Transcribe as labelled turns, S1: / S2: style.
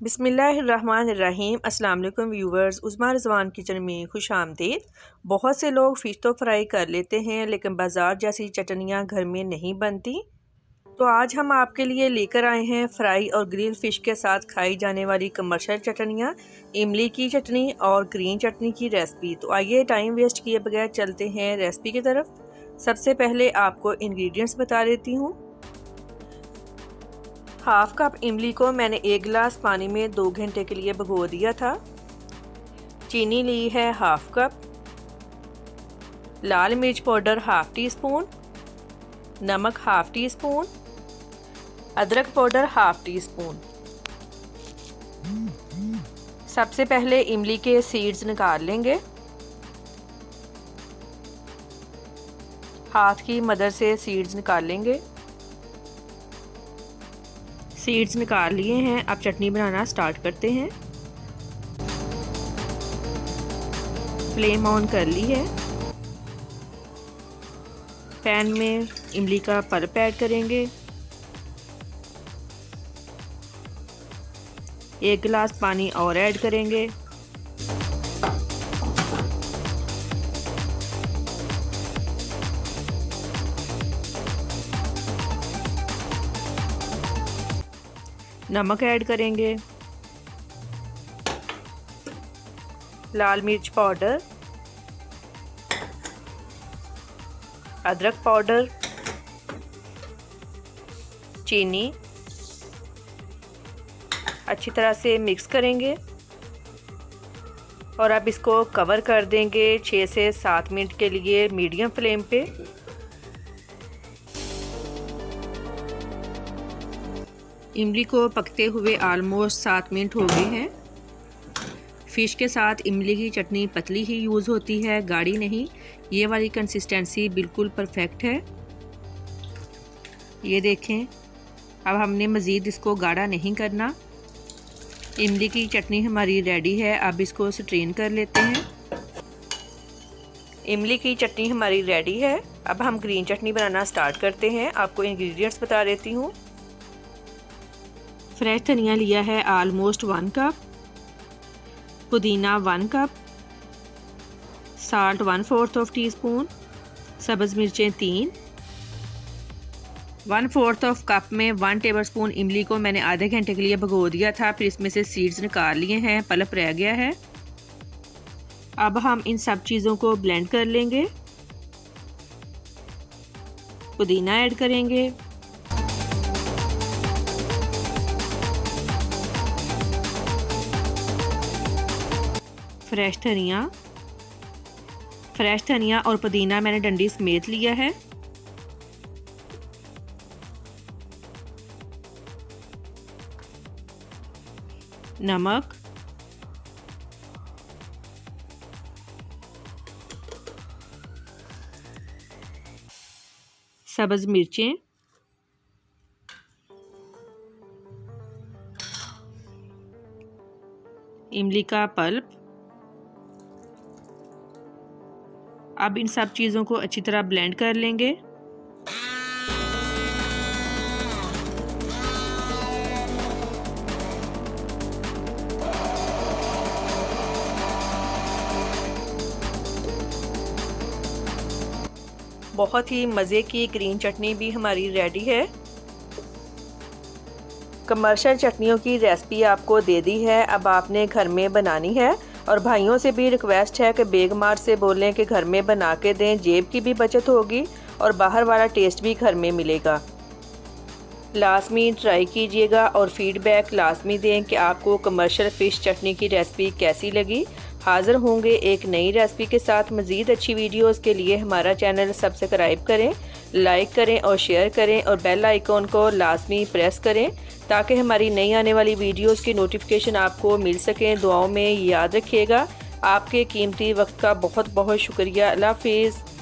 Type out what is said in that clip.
S1: बिस्मिल्लाहिर्रहमानिर्रहीम। अस्सलाम वालेकुम व्यूवर्स, उस्मा रिजवान किचन में खुश आमदीद। बहुत से लोग फ़िश तो फ्राई कर लेते हैं लेकिन बाज़ार जैसी चटनियाँ घर में नहीं बनती। तो आज हम आपके लिए लेकर आए हैं फ्राई और ग्रिल फ़िश के साथ खाई जाने वाली कमर्शियल चटनियाँ, इमली की चटनी और ग्रीन चटनी की रेसिपी। तो आइए टाइम वेस्ट किए बगैर चलते हैं रेसिपी की तरफ। सबसे पहले आपको इंग्रेडिएंट्स बता देती हूँ। हाफ कप इमली को मैंने 1 गिलास पानी में 2 घंटे के लिए भिगो दिया था। चीनी ली है हाफ कप, लाल मिर्च पाउडर हाफ टी स्पून, नमक हाफ टी स्पून, अदरक पाउडर हाफ टी स्पून। सबसे पहले इमली के सीड्स निकाल लेंगे। हाथ की मदद से सीड्स निकाल लेंगे। सीड्स निकाल लिए हैं, अब चटनी बनाना स्टार्ट करते हैं। फ्लेम ऑन कर ली है। पैन में इमली का पल्प ऐड करेंगे। 1 गिलास पानी और ऐड करेंगे। नमक ऐड करेंगे, लाल मिर्च पाउडर, अदरक पाउडर, चीनी। अच्छी तरह से मिक्स करेंगे और अब इसको कवर कर देंगे 6 से 7 मिनट के लिए मीडियम फ्लेम पे। इमली को पकते हुए आलमोस्ट 7 मिनट हो गए हैं। फ़िश के साथ इमली की चटनी पतली ही यूज़ होती है, गाढ़ी नहीं। ये वाली कंसिस्टेंसी बिल्कुल परफेक्ट है। ये देखें, अब हमने मज़ीद इसको गाढ़ा नहीं करना। इमली की चटनी हमारी रेडी है। अब इसको स्ट्रेन कर लेते हैं। इमली की चटनी हमारी रेडी है। अब हम ग्रीन चटनी बनाना स्टार्ट करते हैं। आपको इंग्रेडिएंट्स बता देती हूँ। फ्रेश धनिया लिया है आलमोस्ट 1 कप, पुदीना 1 कप, साल्ट 1/4 टीस्पून, सब्ज़ मिर्चें 3, 1/4 कप में 1 टेबलस्पून इमली को मैंने आधे घंटे के लिए भिगो दिया था, फिर इसमें से सीड्स निकाल लिए हैं, पल्प रह गया है। अब हम इन सब चीज़ों को ब्लेंड कर लेंगे। पुदीना ऐड करेंगे, फ्रेश धनिया और पुदीना मैंने डंडी समेत लिया है। नमक, सब्ज़ मिर्चें, इमली का पल्प। अब इन सब चीज़ों को अच्छी तरह ब्लेंड कर लेंगे। बहुत ही मज़े की ग्रीन चटनी भी हमारी रेडी है। कमर्शियल चटनियों की रेसिपी आपको दे दी है, अब आपने घर में बनानी है। और भाइयों से भी रिक्वेस्ट है कि बेगमार से बोलें कि घर में बना के दें, जेब की भी बचत होगी और बाहर वाला टेस्ट भी घर में मिलेगा। लाजमी ट्राई कीजिएगा और फीडबैक लाजमी दें कि आपको कमर्शियल फ़िश चटनी की रेसिपी कैसी लगी। हाज़िर होंगे एक नई रेसिपी के साथ। मज़ीद अच्छी वीडियोस के लिए हमारा चैनल सब्सक्राइब करें, लाइक करें और शेयर करें और बेल आइकॉन को लाजमी प्रेस करें ताकि हमारी नई आने वाली वीडियोस की नोटिफिकेशन आपको मिल सकें। दुआओं में याद रखिएगा। आपके कीमती वक्त का बहुत बहुत शुक्रिया। अल्लाह हाफ़िज़।